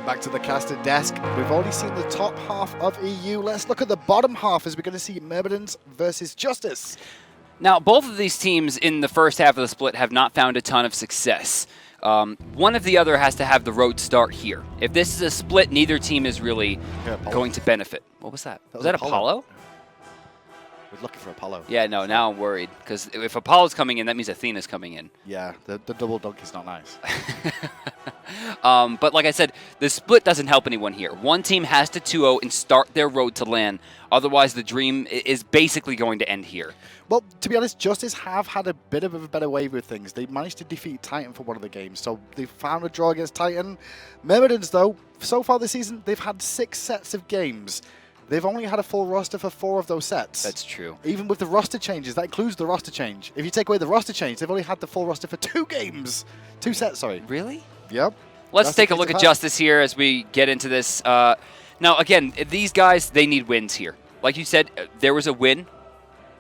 Welcome back to the caster desk. We've already seen the top half of EU. Let's look at the bottom half as we're going to see Myrmidons versus JusTus. Now, both of these teams in the first half of the split have not found a ton of success. One of the other has to have the road start here. If this is a split, neither team is really going to benefit. What was that? Was that Apollo? We're looking for Apollo. Yeah, no, now I'm worried. Because if Apollo's coming in, that means Athena's coming in. Yeah, the double dunk is not nice. But like I said, the split doesn't help anyone here. One team has to 2-0 and start their road to LAN. Otherwise, the dream is basically going to end here. Well, to be honest, JusTus have had a bit of a better way with things. They managed to defeat Titan for one of the games, so they found a draw against Titan. Myrmidons, though, so far this season, they've had 6 sets of games. They've only had a full roster for 4 of those sets. That's true. Even with the roster changes, that includes the roster change. If you take away the roster change, they've only had the full roster for 2 games. 2 sets, sorry. Really? Yep. Let's take a look at JusTus here as we get into this. Now, again, these guys, they need wins here. Like you said, there was a win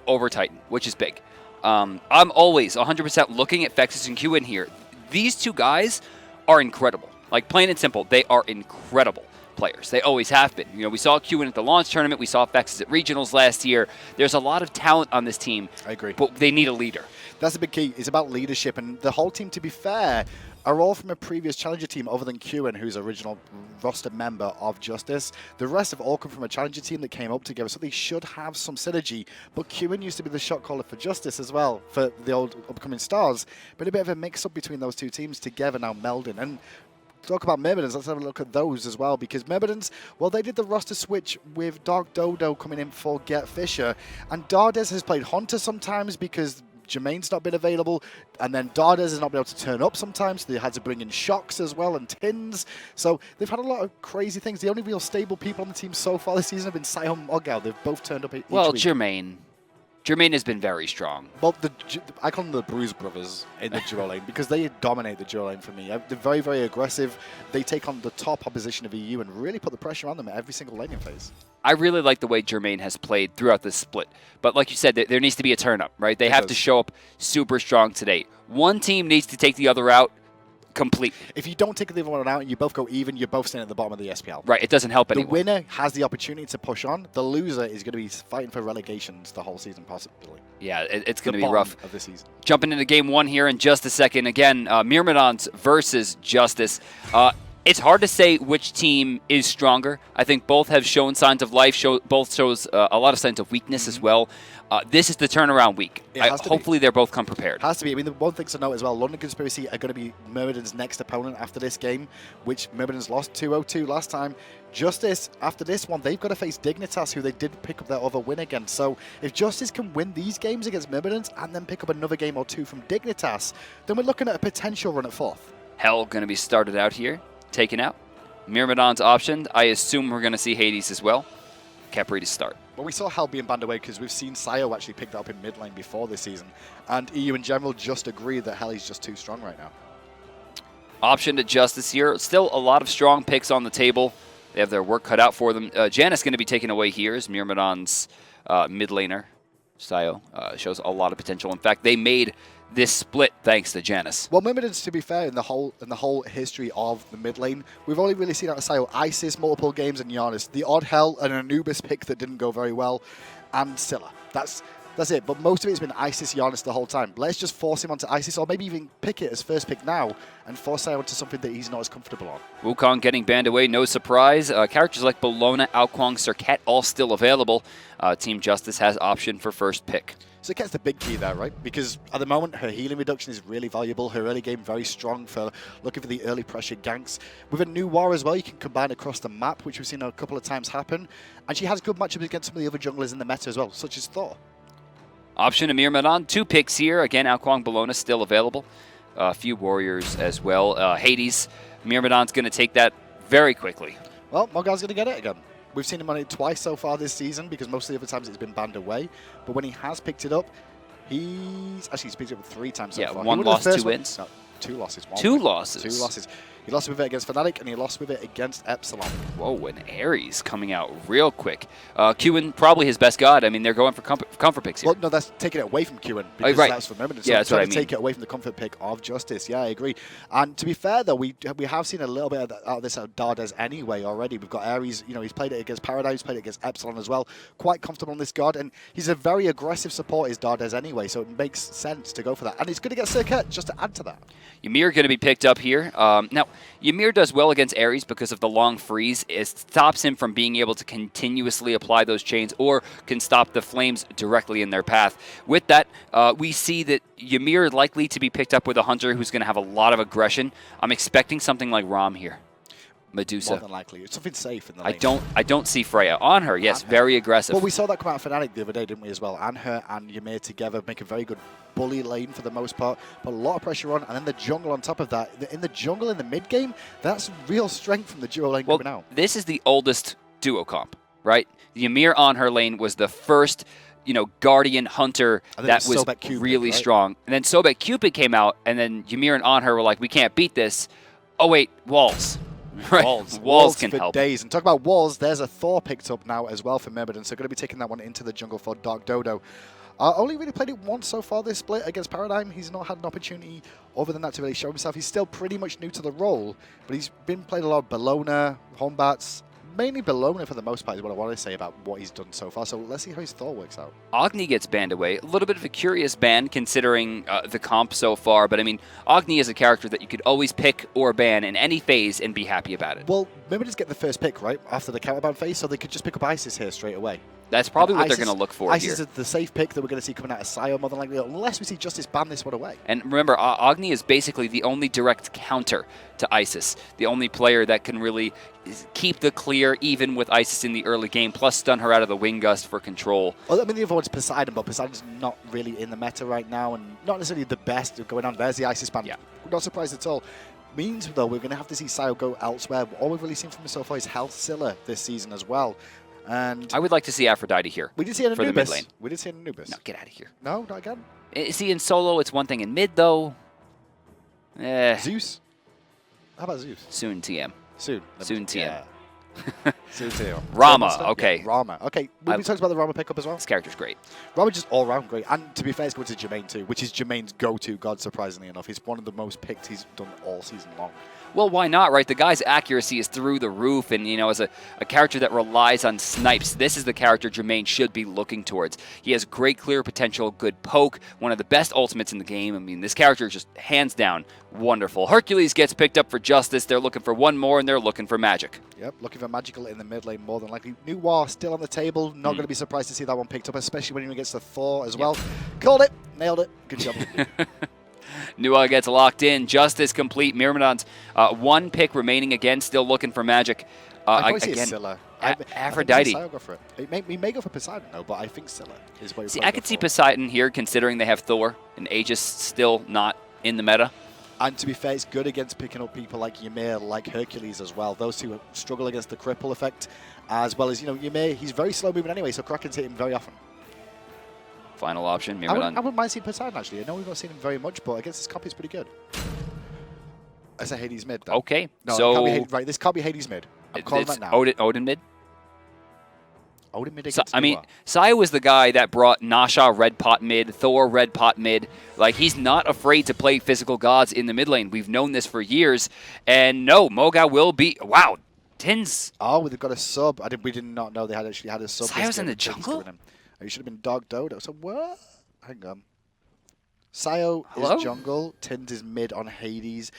over Titan, which is big. I'm always 100% looking at Fexez and Qiwen here. These 2 guys are incredible. Like, plain and simple, they are incredible players. They always have been. You know, we saw Qiwen at the launch tournament. We saw Fexez at regionals last year. There's a lot of talent on this team. I agree. But they need a leader. That's the big key. It's about leadership. And the whole team, to be fair, are all from a previous challenger team other than Qiwen, who's an original roster member of JusTus. The rest have all come from a challenger team that came up together, so they should have some synergy. But Qiwen used to be the shot caller for JusTus as well, for the old upcoming stars. But a bit of a mix-up between those 2 teams together now melding. And talk about Myrmidons, let's have a look at those as well, because Myrmidons, well, they did the roster switch with Dark Dodo coming in for Get Fisher, and Dardez has played Hunter sometimes because Jermain's not been available, and then Dardez has not been able to turn up sometimes, so they had to bring in Shocks as well and Tynz. So they've had a lot of crazy things. The only real stable people on the team so far this season have been Psiyo and LeMoGow. They've both turned up each week. Jermain. Jermain has been very strong. Well, I call them the Bruise Brothers in the duo lane because they dominate the duo lane for me. They're very, very aggressive. They take on the top opposition of EU and really put the pressure on them at every single laning phase. I really like the way Jermain has played throughout this split. But like you said, there needs to be a turn-up, right? They have to show up super strong today. One team needs to take the other out completely. If you don't take the other one out and you both go even, you're both staying at the bottom of the SPL. Right, it doesn't help anyone. The winner has the opportunity to push on. The loser is going to be fighting for relegations the whole season, possibly. Yeah, it's going to be rough. Of this season. Jumping into game 1 here in just a second. Again, Myrmidons versus JusTus. It's hard to say which team is stronger. I think both have shown signs of life. Both shows a lot of signs of weakness as well. This is the turnaround week. Hopefully they're both come prepared. Has to be. I mean, the one thing to note as well, London Conspiracy are going to be Myrmidons' next opponent after this game, which Myrmidons lost 2-0 last time. JusTus, after this one, they've got to face Dignitas, who they did pick up their other win against. So if JusTus can win these games against Myrmidons and then pick up another game or 2 from Dignitas, then we're looking at a potential run at 4th. Hell going to be started out here, taken out. Myrmidons optioned. I assume we're going to see Hades as well. Capri to start. Well, we saw Hell being banned away because we've seen Psiyo actually pick that up in mid lane before this season. And EU in general just agreed that Hell is just too strong right now. Option to JusTus here. Still a lot of strong picks on the table. They have their work cut out for them. Janus going to be taken away here as Myrmidons mid laner. Psiyo shows a lot of potential. In fact, they made this split thanks to Janus. Well, Myrmidons, to be fair, in the whole history of the mid lane, we've only really seen out of Psiyo Isis multiple games and Giannis. The odd Hell and Anubis pick that didn't go very well, and Scylla. That's it. But most of it's been Isis Giannis the whole time. Let's just force him onto Isis, or maybe even pick it as first pick now and force Psiyo onto something that he's not as comfortable on. Wukong getting banned away, no surprise. Characters like Bologna, Alquang, Serqet all still available. Team JusTus has option for first pick. Serqet's the big key there, right? Because at the moment, her healing reduction is really valuable. Her early game very strong for looking for the early pressure ganks. With a new war as well, you can combine across the map, which we've seen a couple of times happen. And she has good matchups against some of the other junglers in the meta as well, such as Thor. Option to Myrmidon. 2 picks here. Again, Alquang, Bologna still available. A few warriors as well. Hades, Myrmidon's going to take that very quickly. Well, LeMoGow's going to get it again. We've seen him on it twice so far this season because most of the other times it's been banned away. But when he has picked it up, he's picked it up 3 times so far. Yeah, 1 loss, 2 wins. No, 2 losses. 2 losses. 2 losses. He lost with it against Fnatic, and he lost with it against Epsilon. Whoa, and Ares coming out real quick. Qiwen, probably his best god. I mean, they're going for comfort picks here. Well, no, that's taking it away from Qiwen because right. that's for Myrmidons. Yeah, So that's what I mean. take it away from the comfort pick of JusTus. Yeah, I agree. And to be fair, though, we have seen a little bit of out of this out of Dardez anyway already. We've got Ares, he's played it against Paradigm, he's played it against Epsilon as well. Quite comfortable on this god, and he's a very aggressive support, is Dardez anyway, so it makes sense to go for that. And he's going to get Serqet just to add to that. Ymir going to be picked up here. Now, Ymir does well against Ares because of the long freeze. It stops him from being able to continuously apply those chains or can stop the flames directly in their path. With that, we see that Ymir is likely to be picked up with a hunter who's going to have a lot of aggression. I'm expecting something like Ram here. Medusa. More than likely. It's something safe in the lane. I don't see Freya. Anhur, yes, very aggressive. Well, we saw that come out of Fnatic the other day, didn't we, as well? Anhur and Ymir together make a very good bully lane for the most part. Put a lot of pressure on, and then the jungle on top of that. In the jungle in the mid game, that's real strength from the duo lane coming out. This is the oldest duo comp, right? The Ymir Anhur lane was the first Guardian Hunter that was really strong. And then Sobek Cupid came out, and then Ymir and Anhur were like, we can't beat this. Oh, wait, walls. Right. Walls can for help. Days. And talk about walls, there's a Thor picked up now as well for Myrmidons, so going to be taking that one into the jungle for Dark Dodo. Only really played it once so far this split against Paradigm. He's not had an opportunity other than that to really show himself. He's still pretty much new to the role, but he's been playing a lot of Bellona, Hombats, mainly Bellona for the most part is what I want to say about what he's done so far. So let's see how his Thor works out. Agni gets banned away. A little bit of a curious ban considering the comp so far. But I mean, Agni is a character that you could always pick or ban in any phase and be happy about it. Well, Myrmidons get the first pick, right, after the counterban phase, so they could just pick up Isis here straight away. That's probably what they're going to look for Isis here. is the safe pick that we're going to see coming out of Psiyo more than likely, unless we see JusTus ban this one away. And remember, Agni is basically the only direct counter to Isis. The only player that can really keep the clear even with Isis in the early game, plus stun her out of the Wind Gust for control. Well, I mean, the other one's Poseidon, but Poseidon's not really in the meta right now and not necessarily the best going on. There's the Isis ban. Yeah. Not surprised at all. Means, though, we're going to have to see Psiyo go elsewhere. All we've really seen from him so far is Health Scylla this season as well. And I would like to see Aphrodite here. We did see an for Anubis. the mid lane. We did see an Anubis. No, get out of here. No, not again. See, in solo, it's one thing. In mid, though, Zeus? How about Zeus? Soon TM. Soon. Soon TM. Yeah. Soon TM. Rama, okay. Yeah, Rama. Okay, we talked about the Rama pickup as well. This character's great. Rama just all-round great. And to be fair, it's going to Jermain too, which is Jermain's go-to god, surprisingly enough. He's one of the most picked he's done all season long. Well, why not, right? The guy's accuracy is through the roof, and, as a character that relies on snipes, this is the character Jermain should be looking towards. He has great clear potential, good poke, one of the best ultimates in the game. I mean, this character is just hands down wonderful. Hercules gets picked up for JusTus. They're looking for one more, and they're looking for magic. Yep, looking for magical in the mid lane more than likely. New War still on the table. Not going to be surprised to see that one picked up, especially when he gets the Thor as well. Called it. Nailed it. Good job. Nua gets locked in. JusTus complete. Myrmidons, one pick remaining again, still looking for magic. I probably see Scylla. Aphrodite. I go for it. We may go for Poseidon, though, but I think Scylla is what I could see Poseidon here, considering they have Thor, and Aegis still not in the meta. And to be fair, it's good against picking up people like Ymir, like Hercules as well. Those two struggle against the cripple effect, as well as, Ymir, he's very slow moving anyway, so Kraken's hit him very often. Final option, I Myrmidon. wouldn't mind seeing Poseidon, actually. I know we've not seen him very much, but against this copy, it's pretty good. I say Hades mid, though. Okay, No, so... it can't be Hades, right, this can't be Hades mid. I'm calling that now. Odin mid? Odin mid against Psiyo was the guy that brought Nasha red pot mid, Thor red pot mid. Like, he's not afraid to play physical gods in the mid lane. We've known this for years. And no, MoGow will be... Wow, Tynz. Oh, they've got a sub. We did not know they actually had a sub. Psiyo's in the jungle? You should have been Dark Dodo. So what? Hang on. Psiyo is jungle. Tynz is mid on Hades.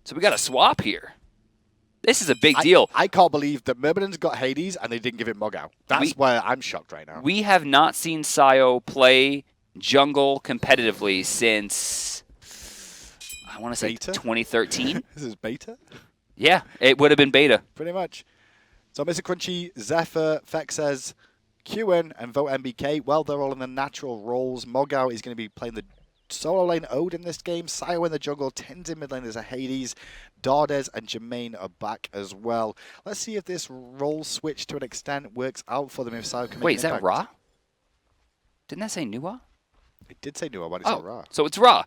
So we got a swap here. This is a big deal. I can't believe that Myrmidons got Hades and they didn't give it MoGow. That's where I'm shocked right now. We have not seen Psiyo play jungle competitively since, I want to say, 2013. This is beta? Yeah, it would have been beta. Pretty much. So MrCrunchy, Xephyr, Fexez, Qiwen, and VoteNBK, well, they're all in the natural roles. MoGow is going to be playing the solo lane Odin in this game. Psiyo in the jungle. Tynz in mid lane. There's a Hades. Dardez and Jermain are back as well. Let's see if this role switch to an extent works out for them if Psiyo can make Wait, is an that impact. Ra? Didn't that say Nua? It did say Nua, but it's not Ra. So it's Ra.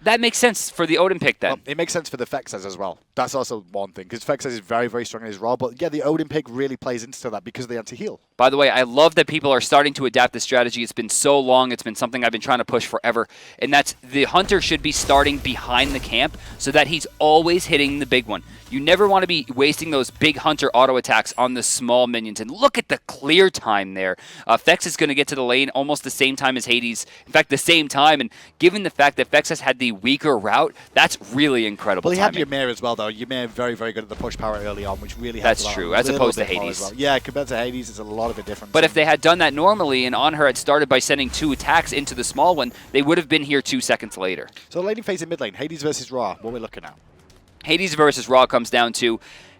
That makes sense for the Odin pick then. Well, it makes sense for the Fexez as well. That's also one thing, because Fexez is very, very strong in his role. But yeah, the Odin pick really plays into that because of the anti-heal. By the way, I love that people are starting to adapt this strategy. It's been so long. It's been something I've been trying to push forever. And that's the Hunter should be starting behind the camp so that he's always hitting the big one. You never want to be wasting those big Hunter auto attacks on the small minions. And look at the clear time there. Fexez is going to get to the lane almost the same time as Hades. In fact, the same time. And given the fact that Fexez had the weaker route, that's really incredible. Well, he timing. had Ymir as well, though. Ymir very, very good at the push power early on, which really helped. That's true, as opposed to Hades. Well. Yeah, compared to Hades, it's a lot of a difference. But if they had done that normally and Anhur had started by sending 2 attacks into the small one, they would have been here 2 seconds later. So laning phase in mid lane, Hades versus Ra, what are we looking at? Hades versus Ra comes down to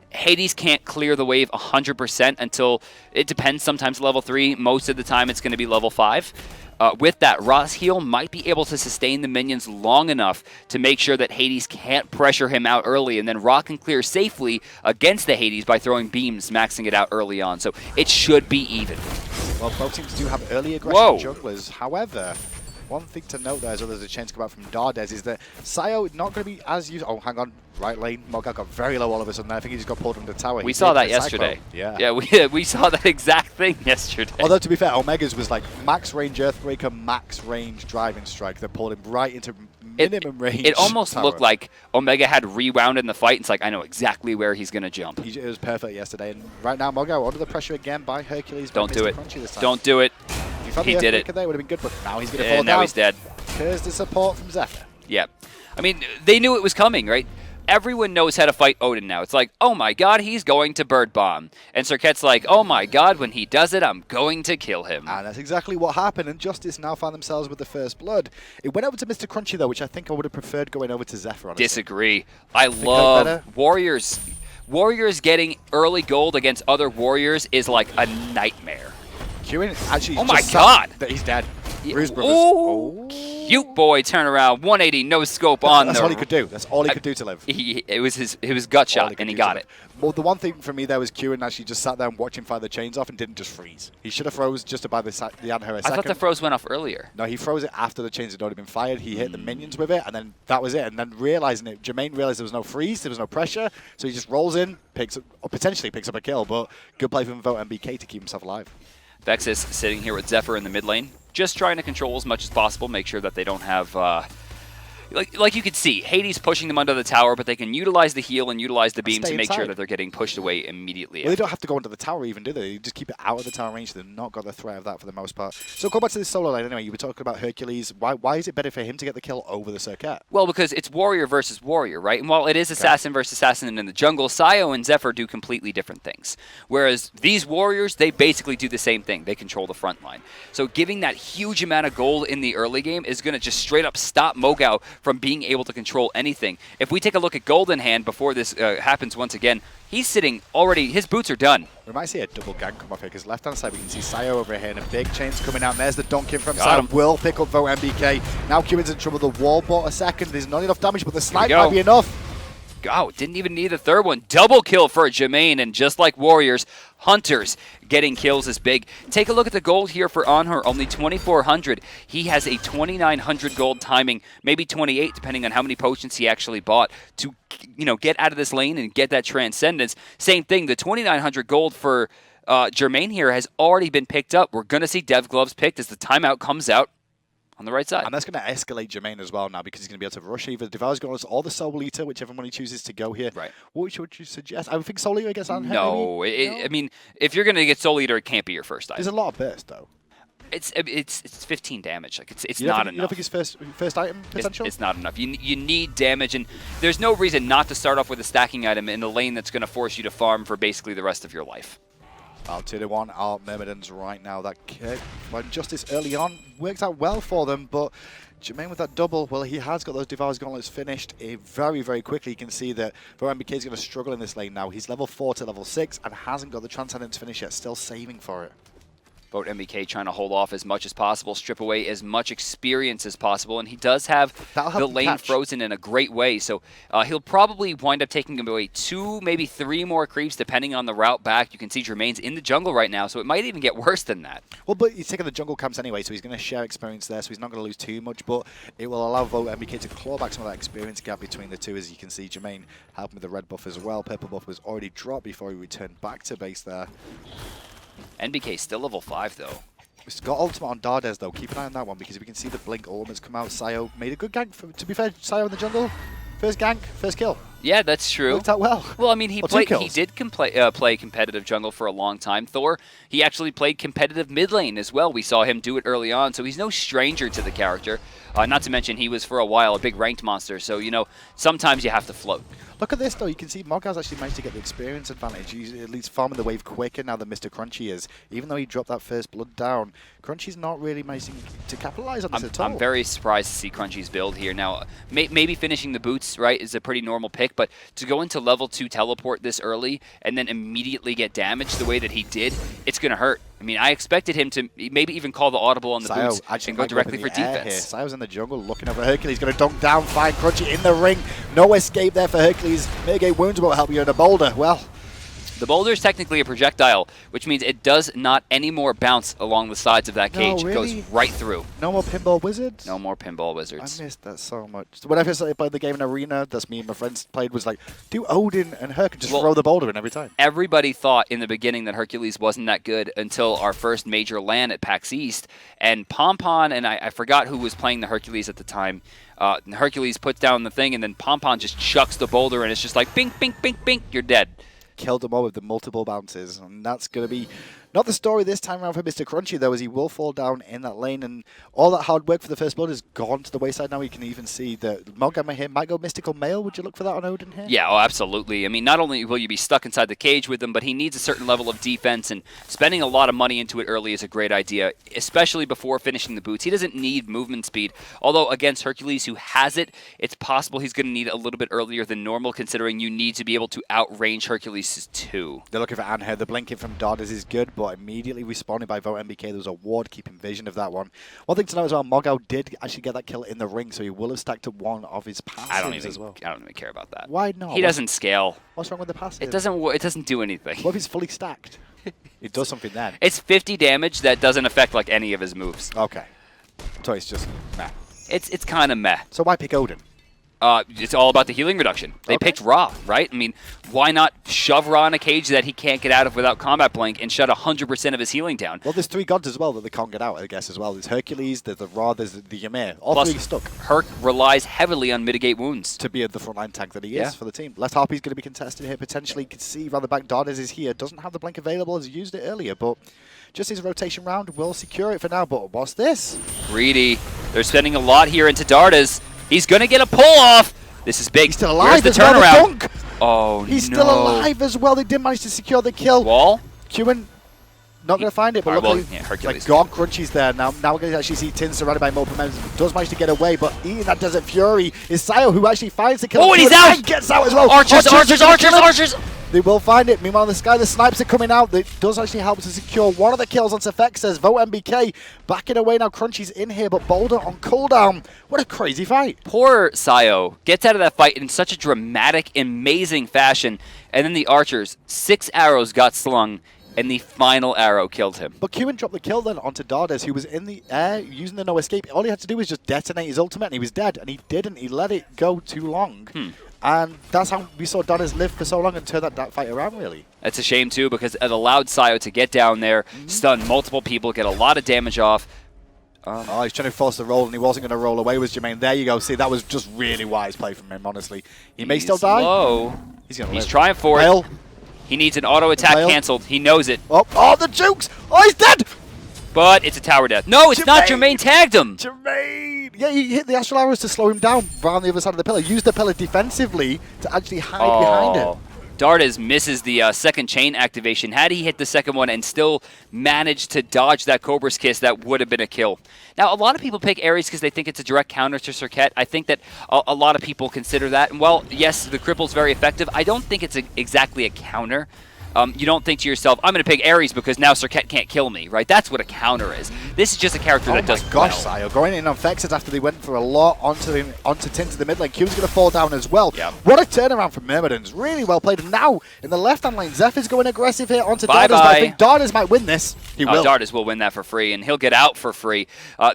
Hades can't clear the wave 100% until, it depends, sometimes level 3, most of the time it's going to be level 5. With that, Ra's heal might be able to sustain the minions long enough to make sure that Hades can't pressure him out early, and then Ra can clear safely against the Hades by throwing beams, maxing it out early on. So it should be even. Well, both teams do have early aggression junglers. However, one thing to note there, as well as a chance to come out from Dardez, is that Psiyo not going to be as used. Oh, hang on. Right lane. LeMoGow got very low all of a sudden. I think he just got pulled from the tower. We saw that yesterday. Yeah, we saw that exact thing yesterday. Although, to be fair, Omega's was like max range Earthbreaker, max range Driving Strike that pulled him right into minimum range. It almost tower. looked like Omega had rewound in the fight. It's like, I know exactly where he's going to jump. It was perfect yesterday. And right now, LeMoGow under the pressure again by Hercules. Don't do it. This time. Don't do it. He did it. There would have been good, but now he's going to fall down. Now he's dead. Here's the support from Xephyr. Yeah. I mean, they knew it was coming, right? Everyone knows how to fight Odin now. It's like, oh my god, he's going to Bird Bomb. And Serqet's like, oh my god, when he does it, I'm going to kill him. And that's exactly what happened, and JusTus now found themselves with the first blood. It went over to MrCrunchy, though, which I think I would have preferred going over to Xephyr, honestly. Disagree. I love Warriors. Warriors getting early gold against other Warriors is like a nightmare. Qiwen actually. Oh my god! That he's dead. Oh, cute boy turnaround, 180, no scope on. That's all he could do. That's all he could do to live. It was his gut shot, and he got it. Well, the one thing for me there was Qiwen actually just sat there and watched him fire the chains off and didn't just freeze. He should have froze just to buy the Anhur a second. I thought the froze went off earlier. No, he froze it after the chains had already been fired. He hit the minions with it, and then that was it. And then realizing it, Jermain realized there was no freeze, there was no pressure, so he just rolls in, picks up, or potentially picks up a kill, but good play from VoteNBK to keep himself alive. Fexez sitting here with Xephyr in the mid lane, just trying to control as much as possible, make sure that they don't have, like you could see, Hades pushing them under the tower, but they can utilize the heal and utilize the beam to make sure that they're getting pushed away immediately. Well, they don't have to go into the tower even, do they? They just keep it out of the tower range. They've not got the threat of that for the most part. So go back to this solo lane anyway. You were talking about Hercules. Why is it better for him to get the kill over the Serqet? Well, because it's warrior versus warrior, right? And while it is assassin versus assassin in the jungle, Psiyo and Xephyr do completely different things. Whereas these warriors, they basically do the same thing. They control the front line. So giving that huge amount of gold in the early game is going to just straight up stop LeMoGow from being able to control anything. If we take a look at gold in hand before this happens once again, he's sitting already, his boots are done. We might see a double gang come off here, because left-hand side we can see Psiyo over here, and a big chain's coming out. And there's the dunking from Psiyo. Will pick up VoteNBK. Now Qiwen's in trouble. The wall bought a second. There's not enough damage, but the snipe might be enough. Oh, didn't even need the third one. Double kill for Jermain, and just like Warriors, Hunters getting kills is big. Take a look at the gold here for Anhur, only 2,400. He has a 2,900 gold timing, maybe 28, depending on how many potions he actually bought to, get out of this lane and get that transcendence. Same thing, the 2,900 gold for Jermain here has already been picked up. We're going to see Dev Gloves picked as the timeout comes out on the right side. And that's going to escalate Jermain as well now, because he's going to be able to rush either Devour's Gauntlets or the Soul Eater, whichever one he chooses to go here. Right. Which would you suggest? I would think Soul Eater against Anhur. No, I mean, if you're going to get Soul Eater, it can't be your first item. There's a lot of burst, though. It's 15 damage. Like it's not enough. You don't think it's first item potential? It's not enough. You need damage, and there's no reason not to start off with a stacking item in the lane that's going to force you to farm for basically the rest of your life. Well, 2-1 are Myrmidons right now. That kick by JusTus early on worked out well for them, but Jermain with that double, well, he has got those Devour's Gauntlets finished very, very quickly. You can see that VoteNBK is going to struggle in this lane now. He's level 4 to level 6 and hasn't got the Transcendence finish yet, still saving for it. VoteNBK trying to hold off as much as possible, strip away as much experience as possible, and he does have the lane frozen in a great way, so he'll probably wind up taking away 2, maybe 3 more creeps depending on the route back. You can see Jermain's in the jungle right now, so it might even get worse than that. Well, but he's taking the jungle camps anyway, so he's going to share experience there, so he's not going to lose too much, but it will allow VoteNBK to claw back some of that experience gap between the two. As you can see, Jermain helping with the red buff as well. Purple buff was already dropped before he returned back to base there. NBK still level 5 though. He's got ultimate on Dardez though. Keep an eye on that one because we can see the blink ultimates come out. Psiyo made a good gank. To be fair, Psiyo in the jungle. First gank, first kill. Yeah, that's true. Worked out well. Well, I mean, he did play competitive jungle for a long time. Thor, he actually played competitive mid lane as well. We saw him do it early on, so he's no stranger to the character. Not to mention, he was for a while a big ranked monster, so, you know, sometimes you have to float. Look at this, though. You can see LeMoGow's actually managed to get the experience advantage. He's at least farming the wave quicker now than MrCrunchy is. Even though he dropped that first blood down, Crunchy's not really managing to capitalize on this at all. I'm very surprised to see Crunchy's build here. Now, maybe finishing the boots, right, is a pretty normal pick, but to go into level 2 teleport this early and then immediately get damaged the way that he did, it's going to hurt. I mean, I expected him to maybe even call the audible on the boots and go directly for defense. Psiyo's in the jungle looking over Hercules, going to dunk down, find Crunchy in the ring. No escape there for Hercules. Mitigate wounds won't help you in a boulder. Well, the boulder is technically a projectile, which means it does not anymore bounce along the sides of that cage. No, really? It goes right through. No more pinball wizards? No more pinball wizards. I missed that so much. So when I first played the game in Arena, that's me and my friends played, was like, do Odin and Herc just throw the boulder in every time. Everybody thought in the beginning that Hercules wasn't that good until our first major LAN at PAX East. And Pompon, and I forgot who was playing the Hercules at the time, Hercules puts down the thing, and then Pompon just chucks the boulder, and it's just like, bink, bink, bink, bink, you're dead. Killed them all with the multiple bounces, and that's going to be not the story this time around for MrCrunchy, though, as he will fall down in that lane, and all that hard work for the first blood has gone to the wayside now. You can even see that LeMoGow here might go Mystical Male. Would you look for that on Odin here? Yeah, oh, absolutely. I mean, not only will you be stuck inside the cage with him, but he needs a certain level of defense, and spending a lot of money into it early is a great idea, especially before finishing the boots. He doesn't need movement speed, although against Hercules, who has it, it's possible he's going to need it a little bit earlier than normal, considering you need to be able to outrange Hercules too. They're looking for Anhur. The blinking from Dardez is good, but immediately responded by VoteNBK. There was a ward keeping vision of that one. One thing to note as well, LeMoGow did actually get that kill in the ring, so he will have stacked up one of his passives as well. I don't even care about that. Why not? He doesn't scale. What's wrong with the passive? It doesn't do anything. What if he's fully stacked? It does something then. It's 50 damage that doesn't affect like any of his moves. Okay. So it's just meh. It's kind of meh. So why pick Odin? It's all about the healing reduction. They picked Ra, right? I mean, why not shove Ra in a cage that he can't get out of without combat blink and shut 100% of his healing down? Well, there's 3 gods as well that they can't get out, I guess, as well. There's Hercules, there's the Ra, there's the Ymir. All Plus, 3 stuck. Herc relies heavily on mitigate wounds. To be the frontline tank that he is for the team. Left Harpy's going to be contested here, potentially. You can see around the back, Dardez is here. Doesn't have the blink available as he used it earlier, but just his rotation round will secure it for now. But what's this? Greedy. They're spending a lot here into Dardez. He's going to get a pull-off. This is big. He's still alive. Here's the turnaround. Dunk. Oh, He's still alive as well. They did manage to secure the kill. Wall? Qiwen not going to find it, but luckily, Hercules. God, Crunchy's there. Now we're going to actually see Tynz surrounded by multiple members. Does manage to get away, but eating that Desert Fury is Psiyo, who actually finds the kill. Oh, and he's out! And gets out as well. Archers! They will find it. Meanwhile, in the sky, the snipes are coming out. That does actually help to secure one of the kills onto Fexez. VoteNBK backing away now. Crunchy's in here, but Boulder on cooldown. What a crazy fight. Poor Psiyo gets out of that fight in such a dramatic, amazing fashion. And then the archers, 6 arrows got slung, and the final arrow killed him. But Qiwen dropped the kill then onto Dardez, who was in the air using the no escape. All he had to do was just detonate his ultimate, and he was dead. And he didn't. He let it go too long. And that's how we saw Dardez live for so long and turn that fight around, really. That's a shame, too, because it allowed Psiyo to get down there, stun multiple people, get a lot of damage off. Oh, he's trying to force the roll, and he wasn't going to roll away with Jermain. There you go. See, that was just really wise play from him, honestly. He may still die. Low. He's going to He's trying for it. He needs an auto attack canceled. He knows it. Oh, the jukes! Oh, he's dead! But it's a tower death. No, it's not. Jermain tagged him. Jermain! Yeah, he hit the astral arrows to slow him down right on the other side of the pillar. Used the pillar defensively to actually hide behind it. Dardez misses the second chain activation. Had he hit the second one and still managed to dodge that Cobra's Kiss, that would have been a kill. Now, a lot of people pick Ares because they think it's a direct counter to Serqet. I think that a lot of people consider that. And while, yes, the cripple's very effective, I don't think it's exactly a counter. you don't think to yourself, I'm going to pick Ares because now Serqet can't kill me, right? That's what a counter is. This is just a character that does gosh, well. Psiyo, going in on Fexez after they went for a lot onto Tynz in the mid lane. Q's going to fall down as well. Yep. What a turnaround from Myrmidons. Really well played. And now, in the left-hand lane, Xephyr's going aggressive here onto Dardez. But I think Dardez might win this. He will. Dardez will win that for free, and he'll get out for free.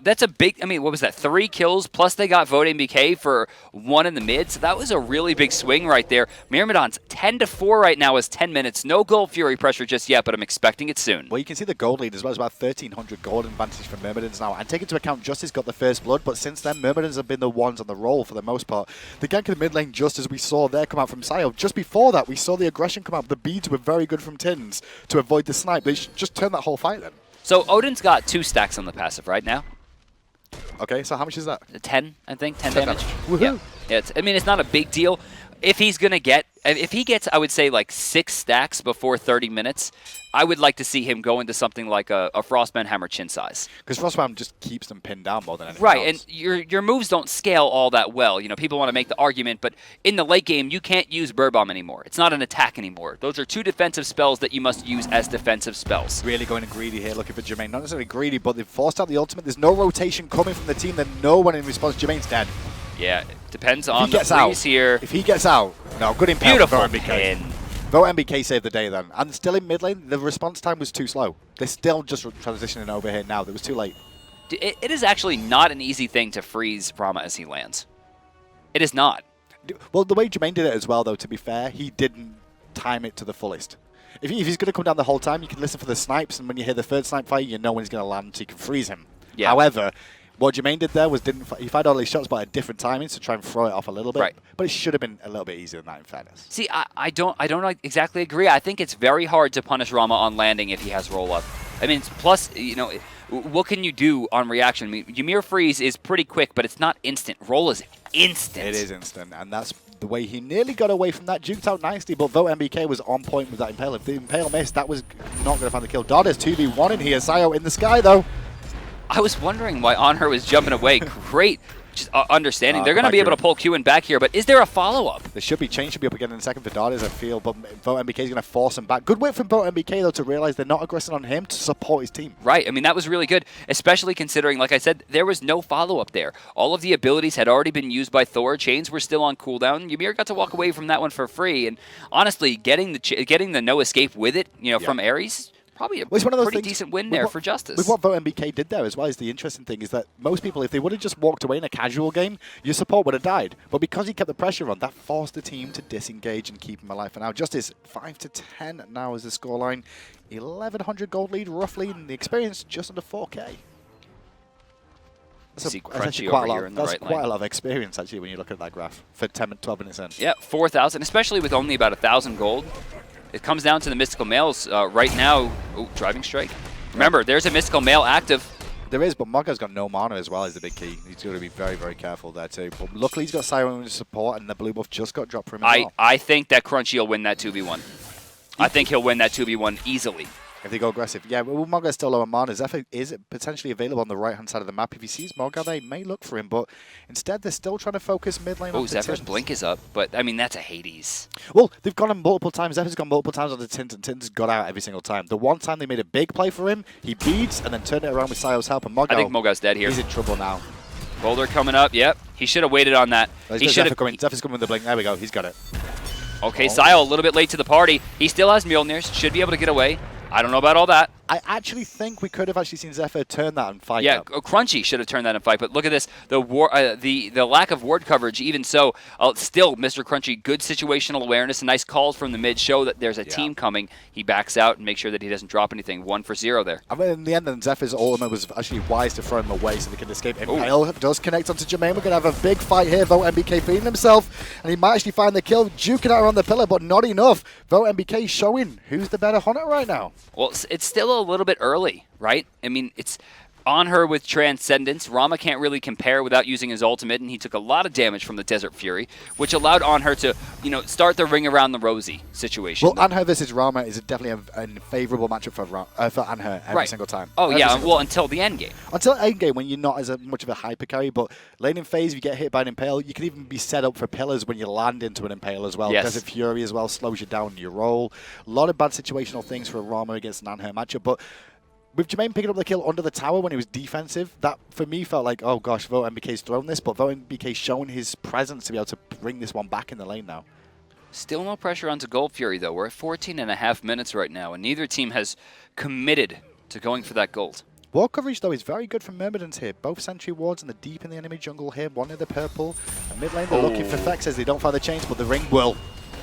That's a big, I mean, what was that? 3 kills, plus they got VoteNBK for 1 in the mid, so that was a really big swing right there. Myrmidons 10-4 right now is 10 minutes. No Gold Fury pressure just yet, but I'm expecting it soon. Well, you can see the gold lead as well. It's about 1,300 gold advantage for Myrmidons now. And take into account JusTus got the first blood, but since then, Myrmidons have been the ones on the roll for the most part. The gank in the mid lane, just as we saw there come out from Psiyo. Just before that, we saw the aggression come out. The beads were very good from Tynz to avoid the snipe. They just turned that whole fight then. So Odin's got 2 stacks on the passive right now. Okay, so how much is that? 10, I think, 10 10 damage. Woohoo. Yeah, I mean, it's not a big deal. If he's going to get, if he gets, I would say, like 6 stacks before 30 minutes, I would like to see him go into something like a Frostband Hammer chin size. Because Frostband just keeps them pinned down more than anything Right, else. and your moves don't scale all that well. You know, people want to make the argument, but in the late game, you can't use Bird Bomb anymore. It's not an attack anymore. Those are 2 defensive spells that you must use as defensive spells. Really going greedy here, looking for Jermain. Not necessarily greedy, but they've forced out the ultimate. There's no rotation coming from the team. Then no one in response. Jermain's dead. Yeah, it depends on the freeze here. If he gets out, no, good impact. Beautiful VoteNBK. pin. VoteNBK saved the day then. And still in mid lane, the response time was too slow. They're still just transitioning over here now. That was too late. It is actually not an easy thing to freeze Rama as he lands. It is not. Well, the way Jermain did it as well, though, to be fair, he didn't time it to the fullest. If he's going to come down the whole time, you can listen for the snipes, and when you hear the third snipe fire, you know when he's going to land, so you can freeze him. Yeah. However, what Jermain did there was he fired all his shots, but at different timings to try and throw it off a little bit. Right. But it should have been a little bit easier than that, in fairness. See, I don't exactly agree. I think it's very hard to punish Rama on landing if he has roll up. I mean, plus, you know, what can you do on reaction? I mean, Ymir freeze is pretty quick, but it's not instant. Roll is instant. It is instant, and that's the way he nearly got away from that. Juked out nicely, but VoteNBK was on point with that Impale. If the Impale missed, that was not going to find the kill. Dardez 2v1 in here. Psiyo in the sky, though. I was wondering why Anhur was jumping away. Great just understanding. They're going to be able to pull Qiwen back here, but is there a follow-up? There should be. Chain should be up again in a second for Dardez, I feel, but VoteNBK is going to force him back. Good work from VoteNBK, though, to realize they're not aggressing on him to support his team. Right. I mean, that was really good, especially considering, like I said, there was no follow-up there. All of the abilities had already been used by Thor. Chains were still on cooldown. Ymir got to walk away from that one for free, and honestly, getting the no escape with it, you know, from Ares, probably a pretty decent win there for JusTus. With what VoteNBK did there as well, is the interesting thing is that most people, if they would have just walked away in a casual game, your support would have died. But because he kept the pressure on, that forced the team to disengage and keep him alive for now. JusTus 5-10 now is the scoreline. 1,100 gold lead roughly, and the experience just under 4K. That's actually quite a lot. That's quite a lot of experience actually when you look at that graph for 12 minutes in. Yeah, 4,000, especially with only about 1,000 gold. It comes down to the Mystical Males right now. Oh, driving strike. Remember, there's a Mystical Male active. There is, but MrCrunchy's got no mana as well is the big key. He's got to be very, very careful there too. But luckily he's got Siren support, and the blue buff just got dropped for him as well. I think that Crunchy will win that 2v1. I think he'll win that 2v1 easily. If they go aggressive. Yeah, well, MrCrunchy's still low on mana. Xephyr is potentially available on the right-hand side of the map. If he sees MrCrunchy, they may look for him, but instead they're still trying to focus mid lane on the Zephyr's Tynz. blink is up, but I mean, that's a Hades. Well, they've gone on multiple times. Zephyr's gone multiple times on the Tynz, and Tynz got out every single time. The one time they made a big play for him, he beads and then turned it around with Psiyo's help, and MrCrunchy, I think MoGow's dead here. He's in trouble now. Boulder coming up, yep. He should have waited on that. He should have. Zephyr's coming with the blink. There we go. He's got it. Okay, Psiyo a little bit late to the party. He still has Mjolnirs. Should be able to get away. I don't know about all that. I actually think we could have actually seen Xephyr turn that and fight. Yeah, Crunchy should have turned that and fight. But look at this, the lack of ward coverage. Even so, still, MrCrunchy, good situational awareness. Nice calls from the mid show that there's a team coming. He backs out and makes sure that he doesn't drop anything. 1 for 0 there. I mean, in the end, then Zephyr's ultimate was actually wise to throw him away so they can escape. Impale does connect onto Jermain. We're going to have a big fight here. VoteNBK feeding himself, and he might actually find the kill. Duking out around the pillar, but not enough. VoteNBK showing who's the better hunter right now. Well, it's still a little bit early, right? I mean, Anhur with Transcendence. Rama can't really compare without using his ultimate, and he took a lot of damage from the Desert Fury, which allowed Anhur to, start the ring around the rosy situation. Well, Anhur versus Rama is definitely a favourable matchup for Anhur every single time. Oh, yeah, well, until the end game. Until end game, when you're not as much of a hyper carry, but laning phase, if you get hit by an Impale, you can even be set up for pillars when you land into an Impale as well. Yes. Desert Fury as well slows you down in your roll. A lot of bad situational things for a Rama against an Anhur matchup, but with Jermain picking up the kill under the tower when he was defensive, that for me felt like, oh gosh, VoteNBK's thrown this, but VoteNBK's shown his presence to be able to bring this one back in the lane now. Still no pressure onto Gold Fury, though. We're at 14.5 minutes right now, and neither team has committed to going for that gold. Ward coverage, though, is very good from Myrmidons here. Both sentry wards and the deep in the enemy jungle here. One in the purple. And mid lane, they're looking for Fexez. They don't find the chains, but the ring will.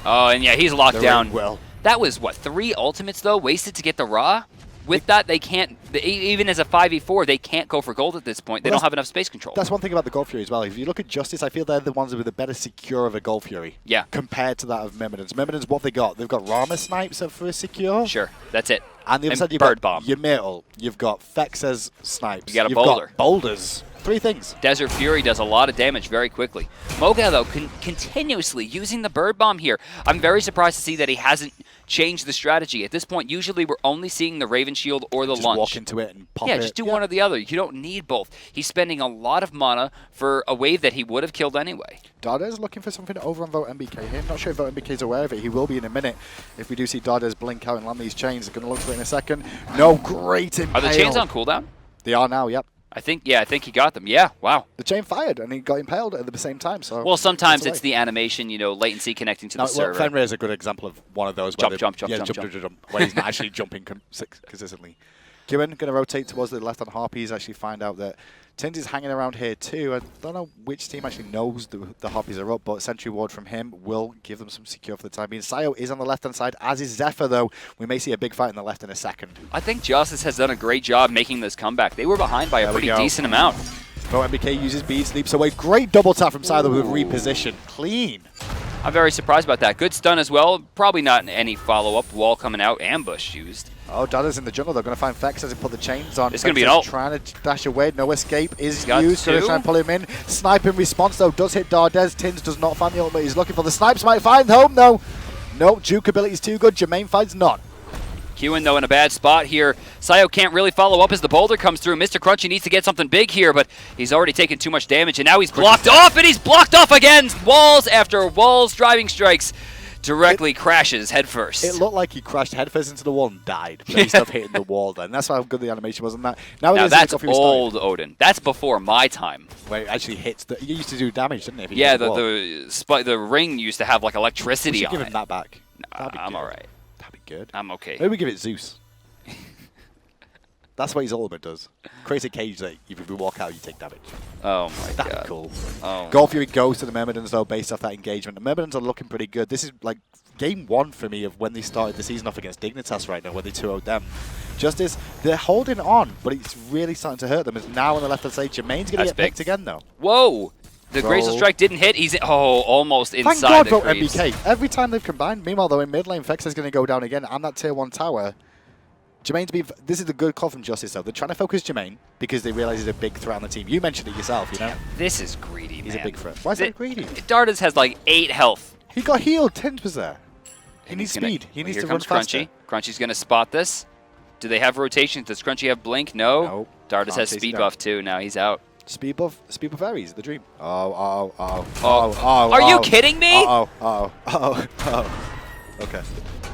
Oh, and yeah, he's locked down. Ring will. That was, what, 3 ultimates, though, wasted to get the Ra? With that, they can't, even as a 5v4, they can't go for gold at this point. They don't have enough space control. That's one thing about the Gold Fury as well. If you look at JusTus, I feel they're the ones with a better secure of a Gold Fury. Yeah. Compared to that of Myrmidons. Myrmidons, what they got? They've got Rama snipes for a secure. Sure, that's it. And the other side, you've Bird got Bomb. Ymir, you've got Fexez snipes. You got a you've boulder. Got boulders. 3 things. Desert Fury does a lot of damage very quickly. LeMoGow, though, continuously using the Bird Bomb here. I'm very surprised to see that he hasn't changed the strategy. At this point, usually we're only seeing the Raven Shield or the Just Lunge. walk into it and pop it. Yeah, just do one or the other. You don't need both. He's spending a lot of mana for a wave that he would have killed anyway. Dardez looking for something over on VoteNBK here. Not sure if VoteNBK is aware of it. He will be in a minute. If we do see Dardez blink out and land these chains, they're going to look for it in a second. No, great impale. Are the chains on cooldown? They are now, yep. I think he got them. Yeah, wow. The chain fired and he got impaled at the same time. So well, sometimes it's the animation, latency connecting to the server. Fenrir is a good example of one of those. Jump, where he's not actually jumping consistently. Qiwen going to rotate towards the left on Harpies, actually find out that Tynz is hanging around here too. I don't know which team actually knows the Harpies are up, but Sentry Ward from him will give them some secure for the time being. Psiyo is on the left-hand side, as is Xephyr, though. We may see a big fight in the left in a second. I think JusTus has done a great job making this comeback. They were behind by a pretty decent amount. VoteNBK uses beads, leaps away. Great double tap from Psiyo with reposition. Clean. I'm very surprised about that. Good stun as well. Probably not any follow-up. Wall coming out. Ambush used. Oh, Dardez in the jungle. They're going to find Fexez and put the chains on. It's going to be an ult. Trying to dash away. No escape is got used. Going to try two. and pull him in. Snipe in response, though, does hit Dardez. Tynz does not find the ultimate he's looking for. The snipes might find home, though. No, juke ability is too good. Jermain finds none. Qiwen, though, in a bad spot here. Psiyo can't really follow up as the boulder comes through. MrCrunchy needs to get something big here, but he's already taken too much damage, and now he's blocked off, and he's blocked off again. Walls after walls, driving strikes. Directly crashes headfirst. It looked like he crashed headfirst into the wall and died. But he stopped hitting the wall then. That's how good the animation was on that. Now that's old Odin. That's before my time. Where it actually hits the... He used to do damage, didn't he? If he yeah, hit the ring used to have like electricity on it. Give him that back. I'm alright. That'd be good. I'm okay. Maybe we give it Zeus. That's what his ultimate does. Creates a cage that if you walk out, you take damage. Oh my god. That'd be cool. Oh. Gold Fury goes to the Myrmidons, though, based off that engagement. The Myrmidons are looking pretty good. This is like game 1 for me of when they started the season off against Dignitas right now, where they 2-0'd them. JusTus, they're holding on, but it's really starting to hurt them. It's now on the left-hand side. Jermain's going to get picked again, though. Whoa! The Graceful Strike didn't hit. He's almost inside Thank God the creeps. MBK. Every time they've combined. Meanwhile, though, in mid lane, Fexez is going to go down again on that tier 1 tower. Jermain's been... This is a good call from JusTus, though. They're trying to focus Jermain because they realize he's a big threat on the team. You mentioned it yourself, you know? This is greedy, He's man. a big threat. Why is that greedy? Dardez has like 8 health. He got healed. Tynz was there. He needs speed. He needs Here to run comes faster. Crunchy. Crunchy's going to spot this. Do they have rotations? Does Crunchy have blink? No. Nope. Dardez has speed buff too. Now he's out. Speed buff Ares, the dream. Oh. Are you kidding me? Okay.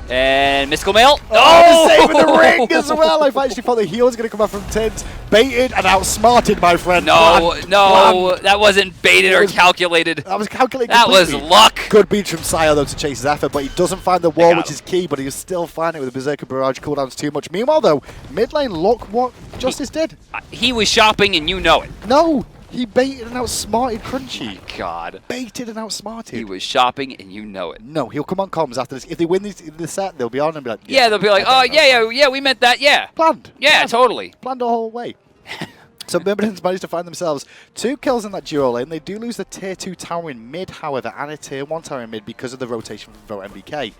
And Mystical Mail. Oh, saving the ring as well. I actually thought the heal was going to come out from Tynz. Baited and outsmarted, my friend. No, Planned. That wasn't baited or calculated. That was calculated That was completely. luck. Good beat from Psiyo, though, to chase Xephyr, but he doesn't find the wall, which is key, but he's still finding it with the Berserker Barrage cooldowns too much. Meanwhile, though, mid lane, look what JusTus did. He was shopping and you know it. No, he baited and outsmarted Crunchy. God. Baited and outsmarted. He was shopping and you know it. No, he'll come on comms after this. If they win the set, they'll be on and be like, yeah they'll be like, oh, yeah, we meant that, yeah. Planned. Yeah, totally. Planned the whole way. So Myrmidons managed to find themselves 2 kills in that duo lane. They do lose the tier 2 tower in mid, however, and a tier 1 tower in mid because of the rotation from VoteNBK.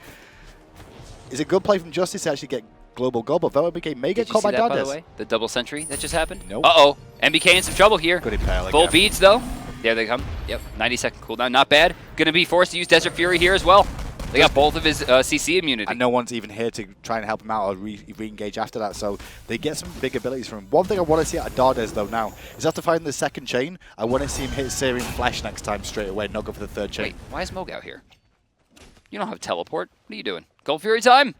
It's a good play from JusTus to actually get global goal, but VoteNBK may get Did you caught see by that, by the Dardez. way? The double sentry that just happened? Nope. Uh-oh. MBK in some trouble here. Good impale Full again. beads, though. There they come. Yep, 90-second cooldown. Not bad. Going to be forced to use Desert Fury here as well. They got both of his CC immunity. And no one's even here to try and help him out or re-engage after that, so they get some big abilities from him. One thing I want to see out of Dardez, though, now, is after finding the second chain, I want to see him hit Syrian Flash next time straight away, not go for the third chain. Wait, why is MoGow here? You don't have teleport. What are you doing? Gold Fury time!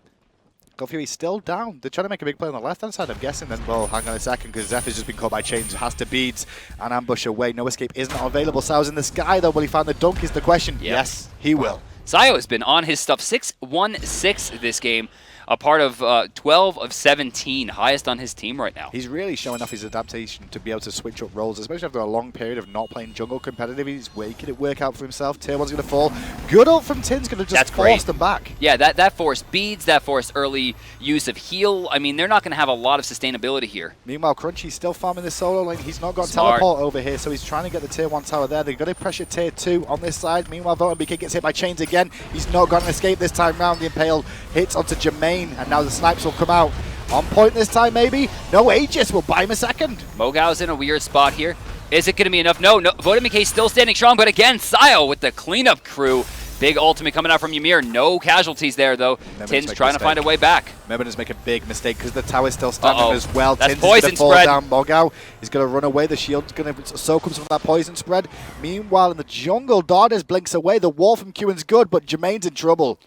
Gold Fury's still down. They're trying to make a big play on the left-hand side, I'm guessing. Then, well, hang on a second, because Xephyr's just been caught by chains, has to beads and ambush away. No escape isn't available. Sao's in the sky, though. Will he find the dunk is the question. Yep. Yes, he will. Psiyo has been on his stuff. 6-1-6 this game. A part of 12 of 17, highest on his team right now. He's really showing off his adaptation to be able to switch up roles, especially after a long period of not playing jungle competitive. He's making it work out for himself. Tier 1's going to fall. Good ult from Tynz, going to just force them back. Yeah, that forced beads, that forced early use of heal. I mean, they're not going to have a lot of sustainability here. Meanwhile, Crunchy's still farming this solo lane. He's not got Smart. teleport over here, so he's trying to get the tier 1 tower there. They've got to pressure tier 2 on this side. Meanwhile, VoteNBK gets hit by chains again. He's not got an escape this time round. The impale hits onto Jermain, and now the snipes will come out. On point this time, maybe. No, Aegis will buy him a second. MoGow's in a weird spot here. Is it going to be enough? No, VoteNBK still standing strong, but again, Psiyo with the cleanup crew. Big ultimate coming out from Ymir. No casualties there, though. Tynz trying to find a way back. Myrmidons make a big mistake because the tower's still standing as well. That's Tynz poison is going to fall spread. down. MoGow is going to run away. The shield's going to soak up some of that poison spread. Meanwhile, in the jungle, Dardez blinks away. The wall from Qiwen's good, but Jermain's in trouble.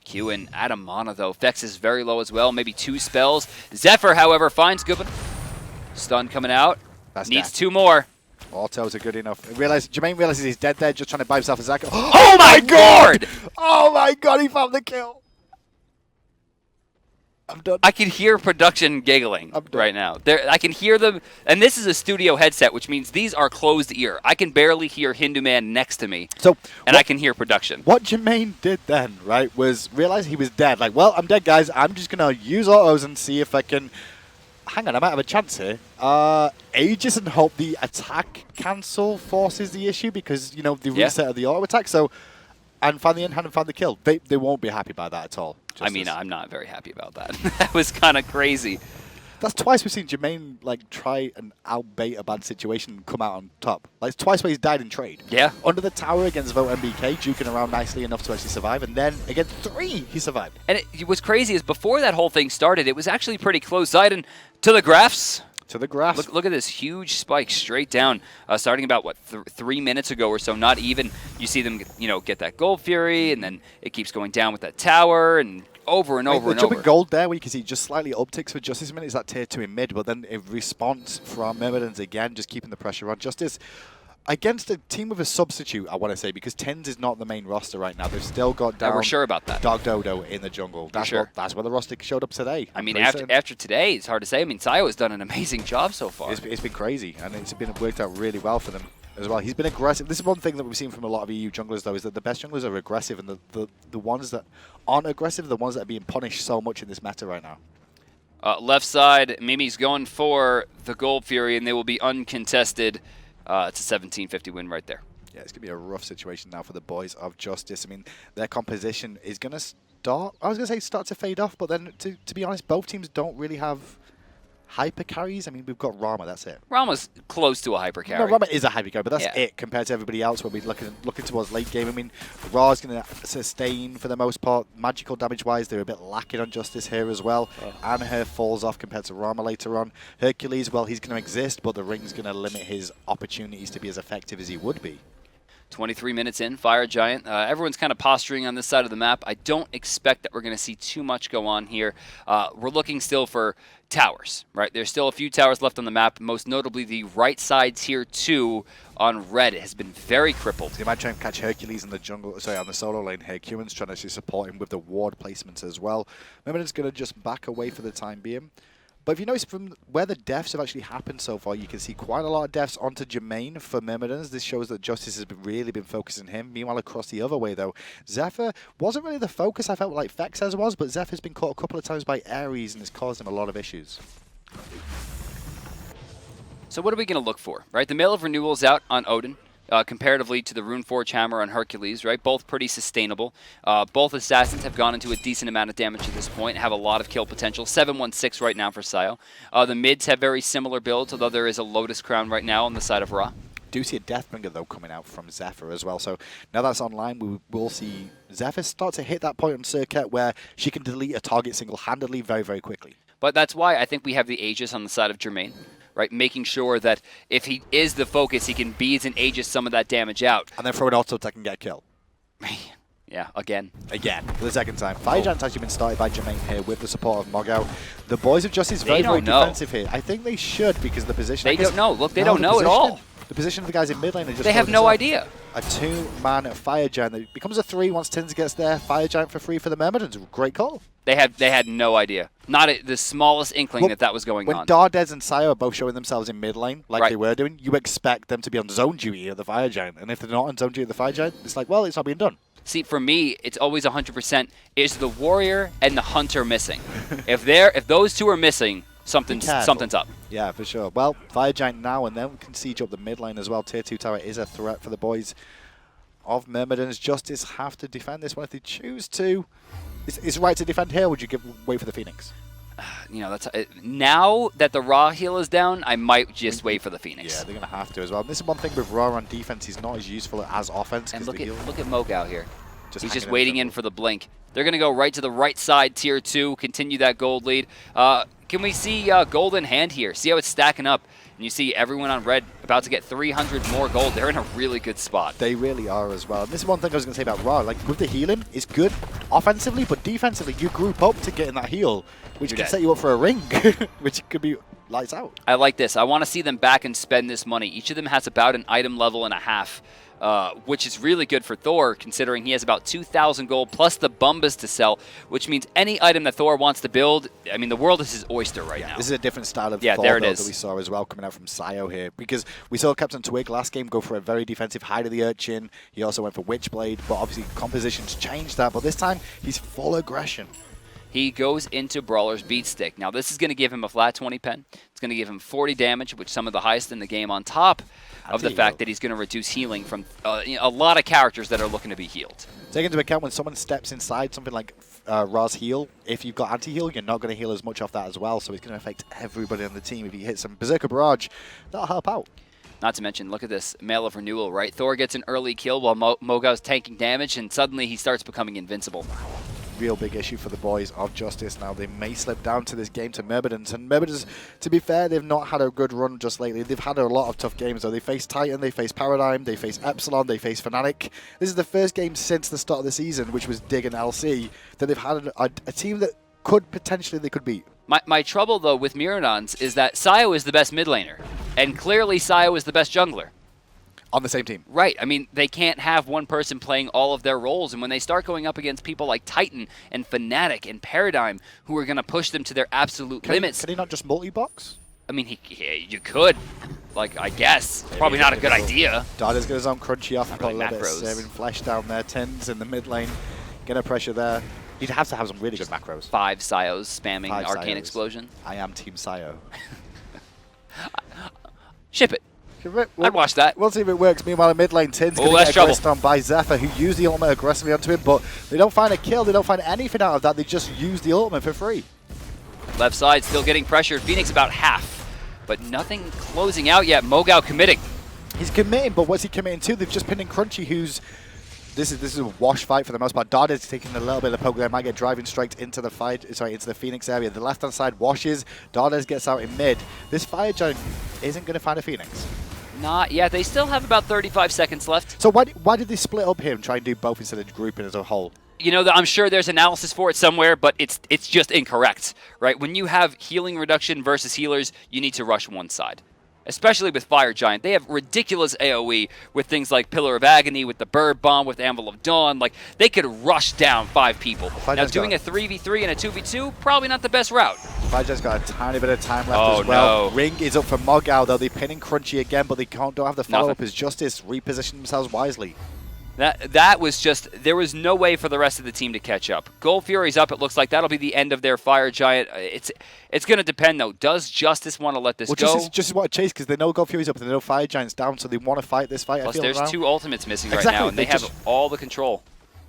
Qiwen out of mana, though. Fexez is very low as well, maybe 2 spells. Zephyr, however, finds good. Stun coming out. That's Needs death. 2 more. Autos are good enough. Jermain realizes he's dead there, just trying to buy himself a Zac. Oh my god! Oh my god, he found the kill! I'm done. I can hear production giggling right now. I can hear them, and this is a studio headset, which means these are closed ear. I can barely hear Hindu Man next to me, and I can hear production. What Jermain did then, right, was realize he was dead. Like, well, I'm dead, guys. I'm just going to use autos and see if I can... Hang on, I might have a chance here. Aegis and hope the attack cancel forces the issue because, you know, the reset of the auto attack. So, and find the in-hand and find the kill. They won't be happy by that at all. I mean, I'm not very happy about that. That was kind of crazy. That's twice we've seen Jermain like try and outbait a bad situation and come out on top. Like, it's twice where he's died in trade. Yeah. Under the tower against VoteNBK, juking around nicely enough to actually survive, and then against 3, he survived. And what's crazy is before that whole thing started, it was actually pretty close-side, and to the graphs. To the grass. Look at this huge spike straight down, starting about, what, 3 minutes ago or so, not even. You see them, you know, get that Gold Fury, and then it keeps going down with that tower, and over and over and the over. jumping gold there, where you can see just slightly upticks for JusTus a minute, is that tier 2 in mid, but then a response from Myrmidons again, just keeping the pressure on. JusTus against a team with a substitute, I want to say, because Tynz is not the main roster right now. They've still got down we're sure about that. Dog Dodo in the jungle. That's that's where the roster showed up today. I mean, after today, it's hard to say. I mean, Psiyo has done an amazing job so far. It's been crazy, and it's been worked out really well for them as well. He's been aggressive. This is one thing that we've seen from a lot of EU junglers, though, is that the best junglers are aggressive, and the ones that aren't aggressive are the ones that are being punished so much in this meta right now. Left side, Mimi's going for the Gold Fury, and they will be uncontested. It's a 17-50 win right there. Yeah, it's going to be a rough situation now for the boys of JusTus. I mean, their composition is going to start, I was going to say start to fade off, but then to be honest, both teams don't really have hyper carries. I mean, we've got Rama, that's it. Rama's close to a hyper carry. No, Rama is a hyper carry, but that's it compared to everybody else when we're looking towards late game. I mean, Ra's going to sustain for the most part. Magical damage-wise, they're a bit lacking on JusTus here as well. Anhur falls off compared to Rama later on. Hercules, well, he's going to exist, but the ring's going to limit his opportunities to be as effective as he would be. 23 minutes in, Fire Giant. Everyone's kind of posturing on this side of the map. I don't expect that we're going to see too much go on here. We're looking still for towers, right? There's still a few towers left on the map, most notably the right side tier 2 on red has been very crippled. You might try and catch Hercules in the jungle, sorry, on the solo lane here. Qiwen's trying to actually support him with the ward placements as well. Myrmidons going to just back away for the time being. But if you notice from where the deaths have actually happened so far, you can see quite a lot of deaths onto Jermain for Myrmidons. This shows that JusTus has really been focusing on him. Meanwhile, across the other way, though, Xephyr wasn't really the focus I felt like Fexez was, but Zephyr's been caught a couple of times by Ares, and it's caused him a lot of issues. So what are we going to look for, right? The Mail of Renewal's out on Odin. comparatively to the Runeforge Hammer on Hercules, right? Both pretty sustainable. Both assassins have gone into a decent amount of damage at this point, have a lot of kill potential. 716 right now for Psiyo. The mids have very similar builds, although there is a Lotus Crown right now on the side of Ra. Do see a Deathbringer, though, coming out from Xephyr as well. So now that's online, we will see Xephyr start to hit that point on Serqet where she can delete a target single-handedly very, very quickly. But that's why I think we have the Aegis on the side of Jermain, right? Making sure that if he is the focus, he can beads and Aegis some of that damage out. And then throw an auto attack and get a kill. Yeah, again. Again, for the second time. Fire Giant's actually been started by Jermain here with the support of LeMoGow. The boys of JusTus very, very defensive here. I think they should because the position... They don't know. Look, they don't know at all. The position of the guys in mid lane are just... They have no idea. A 2-man Fire Giant that becomes a 3 once Tynz gets there. Fire Giant for free for the Myrmidons. Great call. They had no idea. Not the smallest inkling that was going on. When Dardez and Psiyo are both showing themselves in mid lane, like they were doing, you expect them to be on zone duty at the Fire Giant. And if they're not on zone duty at the Fire Giant, it's like, well, it's not being done. See, for me, it's always 100%. Is the Warrior and the Hunter missing? if those two are missing, something's up. Yeah, for sure. Well, Fire Giant now, and then we can siege up the mid lane as well. Tier 2 tower is a threat for the boys of Myrmidons. JusTus have to defend this one if they choose to. Is it right to defend here, or would you wait for the Phoenix? You know, that's now that the Ra heal is down, I might just wait for the Phoenix. Yeah, they're going to have to as well. And this is one thing with Ra on defense, he's not as useful as offense. And look at LeMoGow here. He's just waiting in for the blink. They're going to go right to the right side, tier 2, continue that gold lead. Can we see gold in hand here? See how it's stacking up? And you see everyone on red about to get 300 more gold. They're in a really good spot. They really are as well. And this is one thing I was going to say about Ra. Like, with the healing, it's good offensively, but defensively, you group up to get in that heal, which can set you up for a ring, which could be lights out. I like this. I want to see them back and spend this money. Each of them has about an item level and a half. Which is really good for Thor, considering he has about 2,000 gold plus the Bumbas to sell, which means any item that Thor wants to build, I mean, the world is his oyster right now. This is a different style of Thor that we saw as well coming out from Psiyo here, because we saw Captain Twig last game go for a very defensive Hide of the Urchin. He also went for Witchblade, but obviously compositions changed that, but this time he's full aggression. He goes into Brawler's Beat Stick. Now, this is going to give him a flat 20 pen. It's going to give him 40 damage, which is some of the highest in the game, on top of the fact that he's going to reduce healing from a lot of characters that are looking to be healed. Take into account when someone steps inside something like Ra's heal, if you've got anti-heal, you're not going to heal as much off that as well, so it's going to affect everybody on the team. If he hits some Berserker Barrage, that'll help out. Not to mention, look at this, Mail of Renewal, right? Thor gets an early kill while MoGow's tanking damage, and suddenly he starts becoming invincible. Real big issue for the boys of JusTus now. They may slip down to this game to Myrmidons. And Myrmidons, to be fair, they've not had a good run just lately. They've had a lot of tough games, though. They face Titan, they face Paradigm, they face Epsilon, they face Fnatic. This is the first game since the start of the season, which was Dig and LC, that they've had a team that could potentially beat. My trouble, though, with Myrmidons is that Psiyo is the best mid laner. And clearly Psiyo is the best jungler. On the same team. Right. I mean, they can't have one person playing all of their roles. And when they start going up against people like Titan and Fnatic and Paradigm, who are going to push them to their absolute limits. Can he not just multi-box? I mean, you could. Like, I guess. Maybe probably not a good idea. Dardez got his own crunchy off. Got a little bit of macros. saving flesh down there. Tynz in the mid lane. Gonna pressure there. He'd have to have some really good macros. 5 Psios spamming Arcane Psios. Explosion. I am Team Psiyo. Ship it. I'd watch that. We'll see if it works. Meanwhile, in mid lane, Tynz going to get aggressed on by Xephyr, who used the ultimate aggressively onto him, but they don't find a kill. They don't find anything out of that. They just use the ultimate for free. Left side still getting pressured. Phoenix about half, but nothing closing out yet. MoGow committing. He's committing, but what's he committing to? They've just pinned in Crunchy, who's... This is a wash fight for the most part. Dardez taking a little bit of the poke there. Might get driving straight into the fight. Sorry, into the Phoenix area. The left-hand side washes. Dardez gets out in mid. This Fire Giant isn't going to find a Phoenix. Not yet. They still have about 35 seconds left. So why did they split up here and try and do both instead of grouping as a whole? You know, I'm sure there's analysis for it somewhere, but it's just incorrect, right? When you have healing reduction versus healers, you need to rush one side. Especially with Fire Giant. They have ridiculous AoE with things like Pillar of Agony, with the Bird Bomb, with Anvil of Dawn. Like, they could rush down 5 people. Now, doing a 3v3 and a 2v2, probably not the best route. Fire Giant's got a tiny bit of time left as well. No. Ring is up for MoGow, though. They're pinning Crunchy again, but they don't have the follow-up as JusTus reposition themselves wisely. That was just, there was no way for the rest of the team to catch up. Gold Fury's up, it looks like that'll be the end of their Fire Giant. It's going to depend, though. Does JusTus want to let this go? Just want to chase, because they know Gold Fury's up and they know Fire Giant's down, so they want to fight this fight. Plus, I feel there's now. 2 ultimates missing right now, and they have all the control.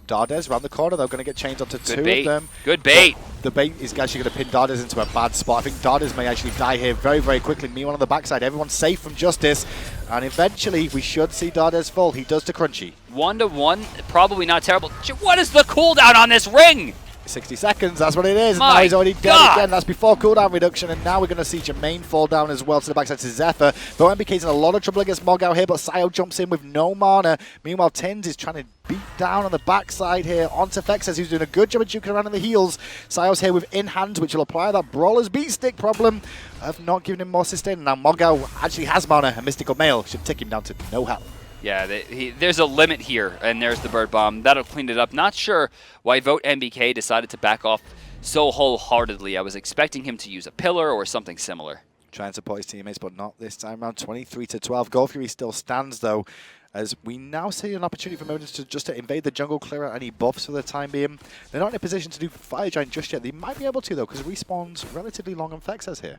Dardez around the corner, they're going to get chained onto Good 2 bait. of them. Good bait. The bait is actually going to pin Dardez into a bad spot. I think Dardez may actually die here very, very quickly. Meanwhile, on the backside, everyone's safe from JusTus. And eventually, we should see Dardez fall. He does to Crunchy. 1-1, probably not terrible. What is the cooldown on this ring? 60 seconds, that's what it is. My now he's already dead God. again. That's before cooldown reduction, and now we're going to see Jermain fall down as well to the backside to Xephyr. VoteNBK's in a lot of trouble against LeMoGow here, but Psiyo jumps in with no mana. Meanwhile, Tynz is trying to beat down on the backside here onto Fexez, who's doing a good job of juking around in the heels. Psiyo's here with in-hands, which will apply that Brawler's beat stick problem of not giving him more sustain. Now LeMoGow actually has mana, and Mystical Mail should tick him down to no health. Yeah, there's a limit here, and there's the Bird Bomb. That'll clean it up. Not sure why VoteNBK decided to back off so wholeheartedly. I was expecting him to use a pillar or something similar. Try and support his teammates, but not this time around. 23-12. Gold Fury still stands, though, as we now see an opportunity for Myrmidons to invade the jungle, clear out any buffs for the time being. They're not in a position to do Fire Giant just yet. They might be able to, though, because respawn's relatively long on Fexez here.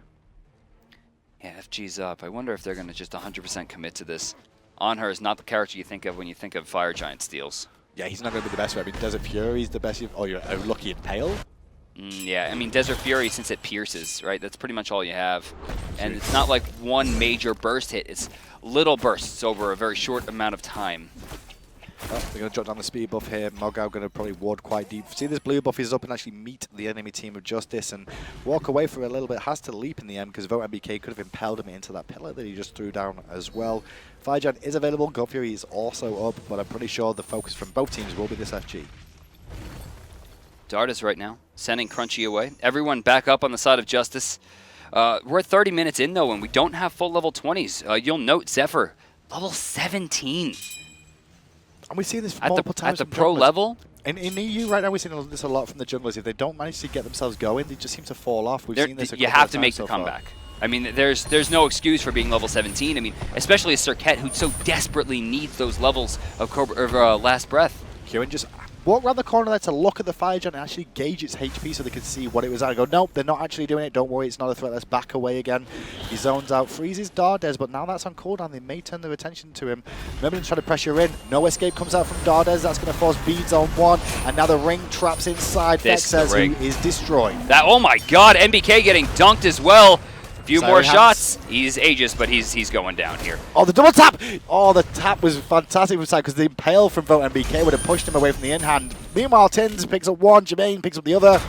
Yeah, FG's up. I wonder if they're going to just 100% commit to this. Anhur is not the character you think of when you think of Fire Giant steals. Yeah, he's not going to be the best. I mean, Desert Fury's the best. Oh, you're lucky Impale? Yeah, I mean, Desert Fury, since it pierces, right? That's pretty much all you have. And it's not like one major burst hit. It's little bursts over a very short amount of time. Oh, they're going to drop down the speed buff here. LeMoGow going to probably ward quite deep. See, this blue buff is up and actually meet the enemy team of JusTus and walk away for a little bit. Has to leap in the end because VoteNBK could have impelled him into that pillar that he just threw down as well. Fire Giant is available. Gold Fury is also up, but I'm pretty sure the focus from both teams will be this FG. Dardez right now, sending Crunchy away. Everyone back up on the side of JusTus. We're 30 minutes in, though, and we don't have full level 20s. You'll note Xephyr, level 17. And we've seen this At multiple times. the pro level? In EU right now, we're seeing this a lot from the junglers. If they don't manage to get themselves going, they just seem to fall off. We've seen this a couple You have to of make times the so comeback. I mean, there's no excuse for being level 17. I mean, especially a Serqet who so desperately needs those levels of Last Breath. Qiwen just walk around the corner there to look at the Fire Giant and actually gauge its HP so they can see what it was at and go, nope, they're not actually doing it. Don't worry, it's not a threat. Let's back away again. He zones out, freezes Dardez, but now that's on cooldown. They may turn their attention to him. Myrmidons trying to pressure in. No escape comes out from Dardez. That's going to force beads on 1. And now the ring traps inside Fexez, who is destroyed. Oh my god, NBK getting dunked as well. A few more hands. shots. He's Aegis, but he's going down here. Oh, the double tap! Oh, the tap was fantastic from side because the impale from VoteNBK would have pushed him away from the in-hand. Meanwhile, Tynz picks up 1, Jermain picks up the other.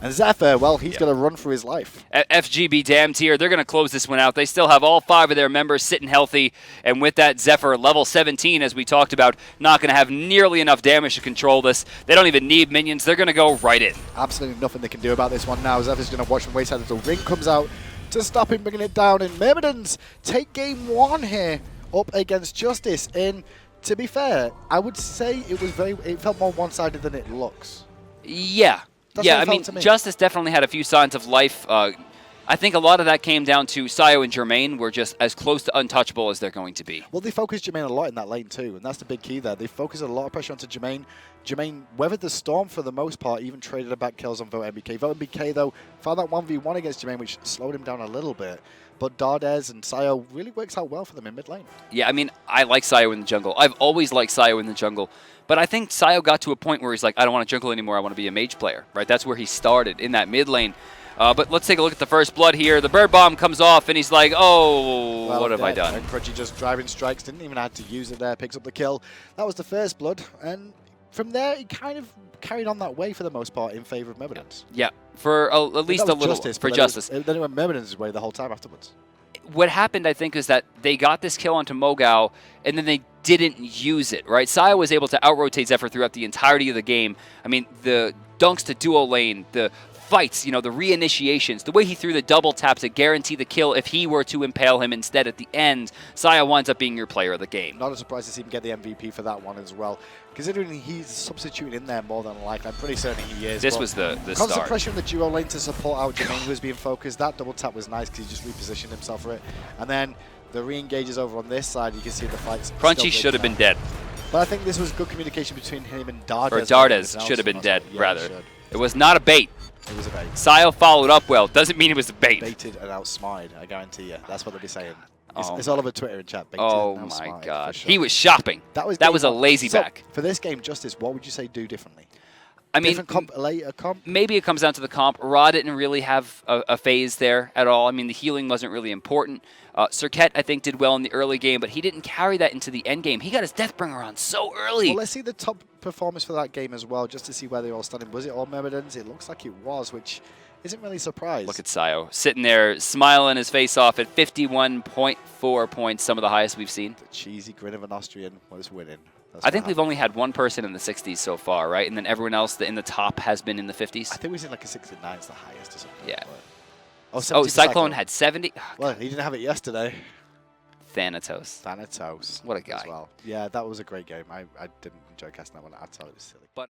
And Xephyr, well, he's going to run for his life. FG be damned here. They're going to close this one out. They still have all 5 of their members sitting healthy. And with that, Xephyr, level 17, as we talked about, not going to have nearly enough damage to control this. They don't even need minions. They're going to go right in. Absolutely nothing they can do about this one now. Xephyr's going to watch from wayside as the ring comes out to stop him bringing it down. And Myrmidons take game 1 here up against JusTus. And to be fair, I would say it felt more one-sided than it looks. Yeah. That's yeah, what I it mean, felt to me. JusTus definitely had a few signs of life. I think a lot of that came down to Psiyo and Jermain were just as close to untouchable as they're going to be. Well, they focused Jermain a lot in that lane too, and that's the big key there. They focused a lot of pressure onto Jermain. Jermain weathered the storm for the most part, even traded back kills on VoteNBK. VoteNBK, though, found that 1v1 against Jermain, which slowed him down a little bit. But Dardez and Psiyo really works out well for them in mid lane. Yeah, I mean, I like Psiyo in the jungle. I've always liked Psiyo in the jungle. But I think Psiyo got to a point where he's like, I don't want to jungle anymore. I want to be a mage player, right? That's where he started, in that mid lane. But let's take a look at the first blood here. The bird bomb comes off, and he's like, oh, well, what have I done? And Crunchy just driving strikes, didn't even have to use it there, picks up the kill. That was the first blood, and from there, he kind of carried on that way for the most part in favor of Myrmidons. Yeah, for at least a little, JusTus, for JusTus. Then it went Myrmidons' way the whole time afterwards. What happened, I think, is that they got this kill onto LeMoGow, and then they didn't use it, right? Psiyo was able to out-rotate Xephyr throughout the entirety of the game. I mean, the dunks to duo lane, the fights, you know, the reinitiations, the way he threw the double tap to guarantee the kill if he were to impale him instead at the end, Psiyo winds up being your player of the game. Not a surprise to see him get the MVP for that one as well. Considering he's substituted in there more than likely, I'm pretty certain he is. This was the constant start. pressure in the duo lane to support out Jermain, who was being focused. That double tap was nice because he just repositioned himself for it. And then the re-engages over on this side, you can see the fights. Crunchy should have been dead. But I think this was good communication between him and Dardez. Or Dardez should have been dead, Yeah, rather. should. It was not a bait. It was a bait. Psiyo followed up well. Doesn't mean it was a bait. Baited and outsmarted, I guarantee you. That's what they'll be saying. Oh It's all over Twitter and chat. Baited Oh and my outsmarted, God. for sure. He was shopping. That was game a one. lazy So, back. For this game, JusTus, what would you say do differently? I mean, Different comp, later comp? maybe it comes down to the comp. Ra didn't really have a phase there at all. I mean, the healing wasn't really important. Serqet, I think, did well in the early game, but he didn't carry that into the end game. He got his Deathbringer on so early. Well, let's see the top performance for that game as well, just to see where they're all standing. Was it all Myrmidons? It looks like it was, which isn't really surprised. Look at Psiyo sitting there, smiling his face off at 51.4 points, some of the highest we've seen. The cheesy grin of an Austrian was winning. I think we've only had one person in the 60s so far, right? And then everyone else in the top has been in the 50s. I think we was in like a 69 is the highest or something. Yeah. Oh, Cyclone had 70. Well, he didn't have it yesterday. Thanatos. Thanatos. What a guy. As well. Yeah, that was a great game. I didn't enjoy casting that one at all. It was silly. But